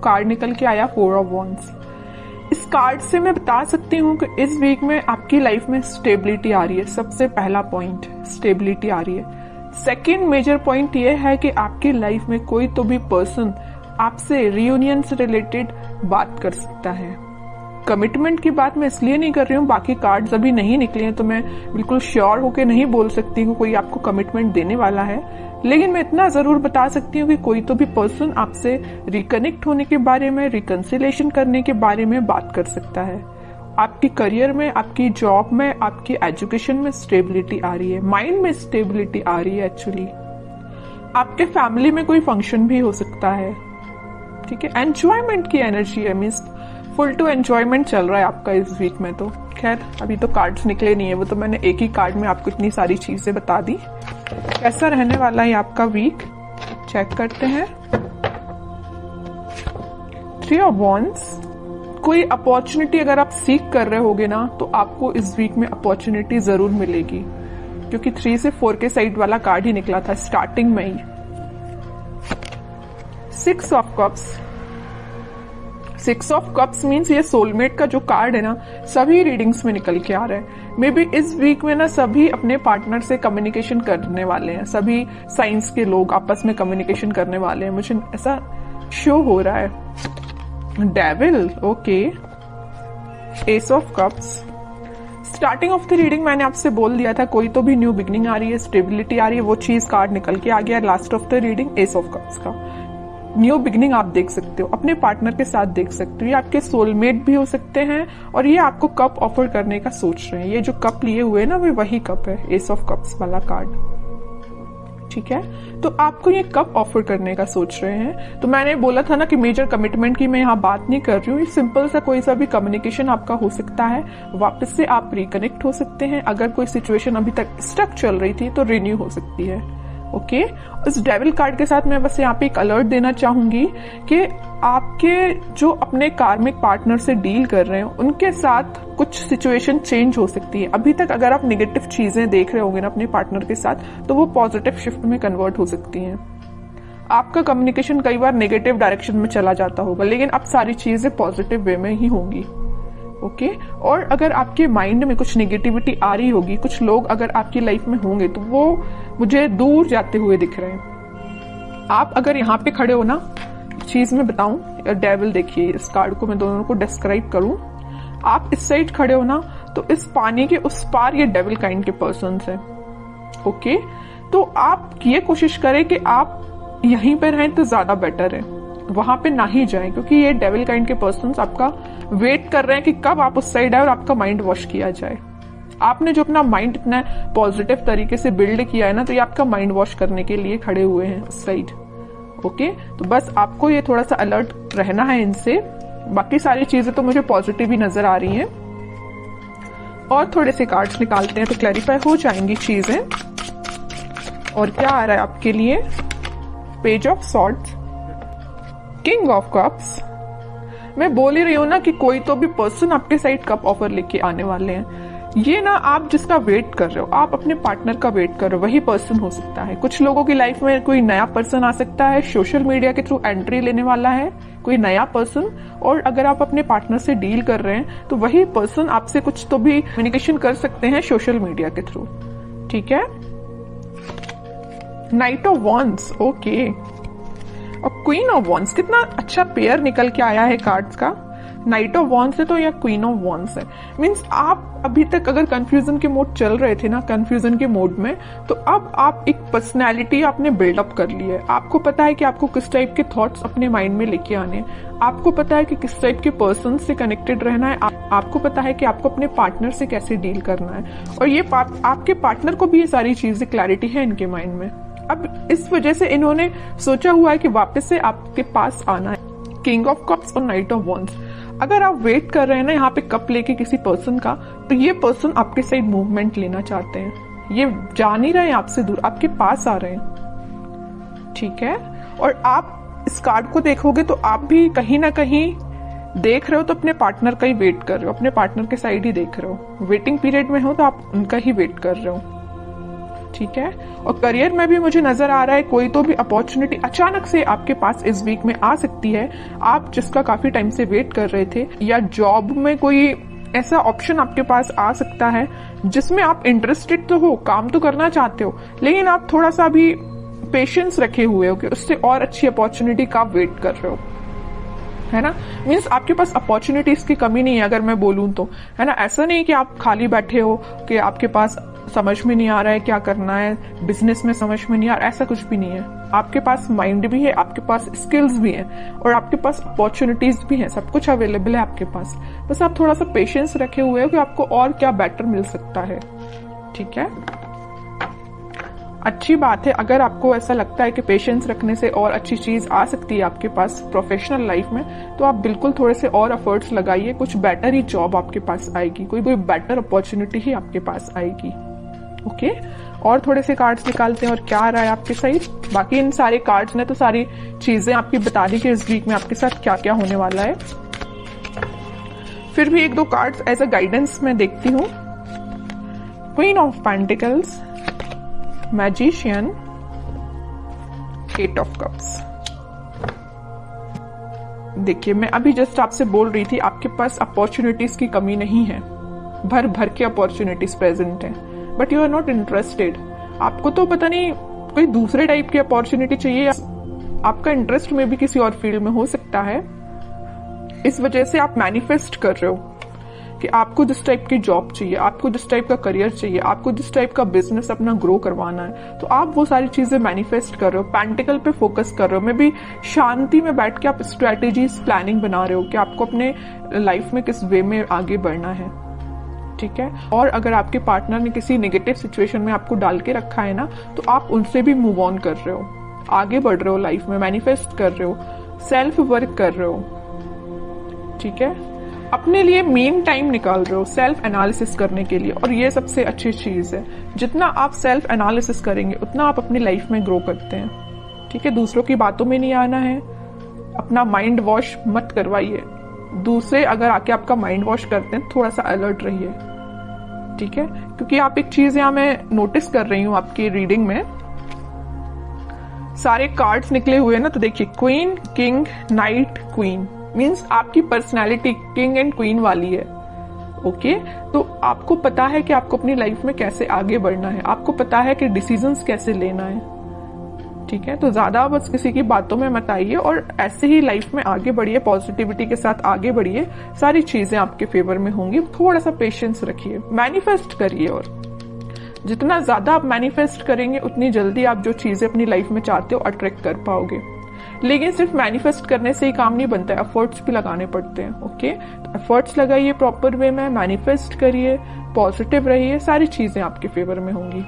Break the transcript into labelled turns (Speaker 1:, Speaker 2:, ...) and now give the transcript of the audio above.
Speaker 1: Card निकल के आया 4 ऑफ वॉन्ड्स। इस कार्ड से मैं बता सकती हूँ कि इस वीक में आपकी लाइफ में स्टेबिलिटी आ रही है। सबसे पहला पॉइंट स्टेबिलिटी आ रही है। सेकेंड मेजर पॉइंट ये है कि आपकी लाइफ में कोई तो भी पर्सन आपसे रियूनियन से रिलेटेड बात कर सकता है। कमिटमेंट की बात मैं इसलिए नहीं कर रही हूँ, बाकी कार्ड्स अभी नहीं निकले हैं तो मैं बिल्कुल श्योर होके नहीं बोल सकती हूँ कोई आपको कमिटमेंट देने वाला है, लेकिन मैं इतना जरूर बता सकती हूँ कि कोई तो भी पर्सन आपसे रिकनेक्ट होने के बारे में, रिकंसिलेशन करने के बारे में बात कर सकता है। आपकी करियर में, आपकी जॉब में, आपकी एजुकेशन में स्टेबिलिटी आ रही है, माइंड में स्टेबिलिटी आ रही है। एक्चुअली आपके फैमिली में कोई फंक्शन भी हो सकता है, ठीक है। एंजॉयमेंट की एनर्जी है, मीन्स फुल टू एंजॉयमेंट चल रहा है आपका इस वीक में। तो खैर अभी तो कार्ड्स निकले नहीं है, वो तो मैंने एक ही कार्ड में आपको इतनी सारी चीजें बता दी। कैसा रहने वाला है आपका वीक, चेक करते हैं। 3 ऑफ वॉन्ड्स। कोई अपॉर्चुनिटी अगर आप सीख कर रहे होगे ना तो आपको इस वीक में अपॉर्चुनिटी जरूर मिलेगी, क्योंकि 3 से 4 के साइड वाला कार्ड ही निकला था स्टार्टिंग में ही। 6 of cups. 6 of cups means ये सोलमेट का जो कार्ड है ना, सभी रीडिंग्स में निकल के आ रहा है। मे बी इस वीक में ना सभी अपने पार्टनर से कम्युनिकेशन करने वाले हैं, सभी साइंस के लोग आपस में कम्युनिकेशन करने वाले हैं, मुझे ऐसा शो हो रहा है। Devil, okay. S of cups. Starting of the reading मैंने आपसे बोल दिया था कोई तो भी न्यू बिगनिंग आ रही है, स्टेबिलिटी आ रही है, वो चीज कार्ड निकल के आ गया। Last of the reading S of cups का न्यू बिगनिंग आप देख सकते हो, अपने पार्टनर के साथ देख सकते हो। ये आपके सोलमेट भी हो सकते हैं और ये आपको कप ऑफर करने का सोच रहे हैं। ये जो कप लिए हुए ना वे वही कप है, एस ऑफ कप्स वाला कार्ड, ठीक है। तो आपको ये कप ऑफर करने का सोच रहे हैं। तो मैंने बोला था ना कि मेजर कमिटमेंट की मैं यहाँ बात नहीं कर रही हूँ, सिंपल सा कोई सा भी कम्युनिकेशन आपका हो सकता है, वापस से आप रिकनेक्ट हो सकते हैं। अगर कोई सिचुएशन अभी तक स्टक चल रही थी तो रिन्यू हो सकती है, ओके। इस डेविल कार्ड के साथ मैं बस यहाँ पे एक अलर्ट देना चाहूंगी कि आपके जो अपने कार्मिक पार्टनर से डील कर रहे हैं उनके साथ कुछ सिचुएशन चेंज हो सकती है। अभी तक अगर आप नेगेटिव चीजें देख रहे होंगे ना अपने पार्टनर के साथ, तो वो पॉजिटिव शिफ्ट में कन्वर्ट हो सकती हैं। आपका कम्युनिकेशन कई बार नेगेटिव डायरेक्शन में चला जाता होगा, लेकिन अब सारी चीजें पॉजिटिव वे में ही होंगी, ओके। और अगर आपके माइंड में कुछ नेगेटिविटी आ रही होगी, कुछ लोग अगर आपकी लाइफ में होंगे तो वो मुझे दूर जाते हुए दिख रहे हैं। आप अगर यहाँ पे खड़े हो ना, चीज मैं बताऊं, डेविल देखिए, इस कार्ड को मैं दोनों को डिस्क्राइब करूं। आप इस साइड खड़े हो ना तो इस पानी के उस पार ये डेविल काइंड के पर्सन्स हैं, ओके। तो आप ये कोशिश करें कि आप यहीं पे रहें तो ज्यादा बेटर है, वहां पे ना ही जाएं, क्योंकि ये डेविल काइंड के पर्सन्स आपका वेट कर रहे हैं कि कब आप उस साइड आए और आपका माइंड वॉश किया जाए। आपने जो अपना माइंड इतना पॉजिटिव तरीके से बिल्ड किया है ना, तो ये आपका माइंड वॉश करने के लिए खड़े हुए हैं उस साइड, ओके। तो बस आपको ये थोड़ा सा अलर्ट रहना है इनसे। बाकी सारी चीजें तो मुझे पॉजिटिव ही नजर आ रही हैं। और थोड़े से कार्ड्स निकालते हैं तो क्लैरिफाई हो जाएंगी चीजें। और क्या आ रहा है आपके लिए, page of swords, king of cups. मैं बोल ही रही हूं ना कि कोई तो भी पर्सन आपके साइड कप ऑफर लेके आने वाले हैं। ये ना आप जिसका वेट कर रहे हो, आप अपने पार्टनर का वेट कर रहे हो, वही पर्सन हो सकता है। कुछ लोगों की लाइफ में कोई नया पर्सन आ सकता है, सोशल मीडिया के थ्रू एंट्री लेने वाला है कोई नया पर्सन। और अगर आप अपने पार्टनर से डील कर रहे हैं तो वही पर्सन आपसे कुछ तो भी कम्युनिकेशन कर सकते हैं सोशल मीडिया के थ्रू, ठीक है। Night of wands, okay. और क्वीन ऑफ वॉन्ड्स, कितना अच्छा पेयर निकल के आया है कार्ड्स का। नाइट ऑफ वॉन्ड्स है तो या क्वीन ऑफ वॉन्ड्स है, मीन्स आप अभी तक अगर कंफ्यूजन के मोड चल रहे थे ना, कंफ्यूजन के मोड में, तो अब आप एक पर्सनैलिटी आपने बिल्डअप कर ली है। आपको पता है कि आपको किस टाइप के थॉट्स अपने माइंड में लेके आने हैं, आपको पता है कि किस टाइप के पर्सन से कनेक्टेड रहना है, आपको पता है कि आपको अपने पार्टनर से कैसे डील करना है। और ये आपके पार्टनर को भी ये सारी चीजें क्लैरिटी है इनके माइंड में। अब इस वजह से इन्होंने सोचा हुआ है कि वापस से आपके पास आना है। किंग ऑफ कप्स और नाइट ऑफ वॉन्ड्स। अगर आप वेट कर रहे हैं ना यहाँ पे कप लेके किसी पर्सन का, तो ये पर्सन आपके साइड मूवमेंट लेना चाहते हैं। ये जा नहीं रहे हैं आपसे दूर, आपके पास आ रहे हैं, ठीक है। और आप इस कार्ड को देखोगे तो आप भी कहीं ना कहीं देख रहे हो तो अपने पार्टनर का ही वेट कर रहे हो, अपने पार्टनर के साइड ही देख रहे हो। वेटिंग पीरियड में हो तो आप उनका ही वेट कर रहे हो। ठीक है। और करियर में भी मुझे नजर आ रहा है कोई तो भी अपॉर्चुनिटी अचानक से आपके पास इस वीक में आ सकती है, आप जिसका काफी टाइम से वेट कर रहे थे, या जॉब में कोई ऐसा ऑप्शन आपके पास आ सकता है जिसमें आप इंटरेस्टेड तो हो, काम तो करना चाहते हो, लेकिन आप थोड़ा सा भी पेशेंस रखे हुए हो कि उससे और अच्छी अपॉर्चुनिटी का आप वेट कर रहे हो, है ना। मीन्स आपके पास अपॉर्चुनिटीज की कमी नहीं है अगर मैं बोलूं तो, है ना। ऐसा नहीं कि आप खाली बैठे हो कि आपके पास समझ में नहीं आ रहा है क्या करना है, बिजनेस में समझ में नहीं आ रहा, ऐसा कुछ भी नहीं है। आपके पास माइंड भी है, आपके पास स्किल्स भी हैं और आपके पास अपॉर्चुनिटीज भी हैं, सब कुछ अवेलेबल है आपके पास। बस आप थोड़ा सा पेशेंस रखे हुए हो कि आपको और क्या बेटर मिल सकता है, ठीक है। अच्छी बात है अगर आपको ऐसा लगता है कि पेशेंस रखने से और अच्छी चीज आ सकती है आपके पास प्रोफेशनल लाइफ में, तो आप बिल्कुल थोड़े से और एफर्ट्स लगाइए, कुछ बेटर ही जॉब आपके पास आएगी, कोई बेटर अपॉर्चुनिटी ही आपके पास आएगी। ओके, और थोड़े से कार्ड्स निकालते हैं और क्या आ रहा है आपके साइड। बाकी इन सारे कार्ड्स ने तो सारी चीजें आपकी बता दी कि इस वीक में आपके साथ क्या क्या होने वाला है। फिर भी एक दो कार्ड्स एज अ गाइडेंस मैं देखती हूँ। Queen of pentacles, magician, eight of cups. देखिए मैं अभी जस्ट आपसे बोल रही थी आपके पास अपॉर्चुनिटीज की कमी नहीं है, भर भर के अपॉर्चुनिटीज प्रेजेंट है, but you are not interested. आपको तो पता नहीं कोई दूसरे टाइप की अपॉर्चुनिटी चाहिए, आपका इंटरेस्ट में भी किसी और फील्ड में हो सकता है, इस वजह से आप मैनिफेस्ट कर रहे हो कि आपको जिस टाइप की जॉब चाहिए, आपको जिस टाइप का करियर चाहिए, आपको जिस टाइप का बिजनेस अपना ग्रो करवाना है, तो आप वो सारी चीजें मैनिफेस्ट कर रहे हो, पेंटिकल पे फोकस कर रहे हो। मे बी शांति में बैठ के आप स्ट्रेटेजीज प्लानिंग बना रहे हो कि आपको अपने लाइफ में किस वे में आगे बढ़ना है, ठीक है। और अगर आपके पार्टनर ने किसी नेगेटिव सिचुएशन में आपको डाल के रखा है ना, तो आप उनसे भी मूव ऑन कर रहे हो, आगे बढ़ रहे हो लाइफ में, मैनिफेस्ट कर रहे हो, सेल्फ वर्क कर रहे हो, ठीक है। अपने लिए मेन टाइम निकाल रहे हो सेल्फ एनालिसिस करने के लिए, और ये सबसे अच्छी चीज है। जितना आप सेल्फ एनालिसिस करेंगे उतना आप अपनी लाइफ में ग्रो करते हैं, ठीक है। दूसरों की बातों में नहीं आना है, अपना माइंड वॉश मत करवाइए। दूसरे अगर आके आपका माइंड वॉश करते हैं थोड़ा सा अलर्ट रहिए, ठीक है। क्योंकि आप एक चीज यहां मैं नोटिस कर रही हूं आपकी रीडिंग में, सारे कार्ड्स निकले हुए हैं ना, तो देखिए queen, king, night, queen, means आपकी पर्सनैलिटी किंग एंड क्वीन वाली है। ओके, तो आपको पता है कि आपको अपनी लाइफ में कैसे आगे बढ़ना है, आपको पता है कि डिसीजंस कैसे लेना है, ठीक है। तो ज्यादा बस किसी की बातों में मत आइए और ऐसे ही लाइफ में आगे बढ़िए, पॉजिटिविटी के साथ आगे बढ़िए, सारी चीजें आपके फेवर में होंगी। थोड़ा सा पेशेंस रखिए, मैनिफेस्ट करिए, और जितना ज्यादा आप मैनिफेस्ट करेंगे उतनी जल्दी आप जो चीजें अपनी लाइफ में चाहते हो अट्रैक्ट कर पाओगे। लेकिन सिर्फ मैनिफेस्ट करने से ही काम नहीं बनता है, एफर्ट्स भी लगाने पड़ते हैं। ओके, तो एफर्ट्स लगाइए प्रॉपर वे में, मैनिफेस्ट करिए, पॉजिटिव रहिए, सारी चीजें आपके फेवर में होंगी।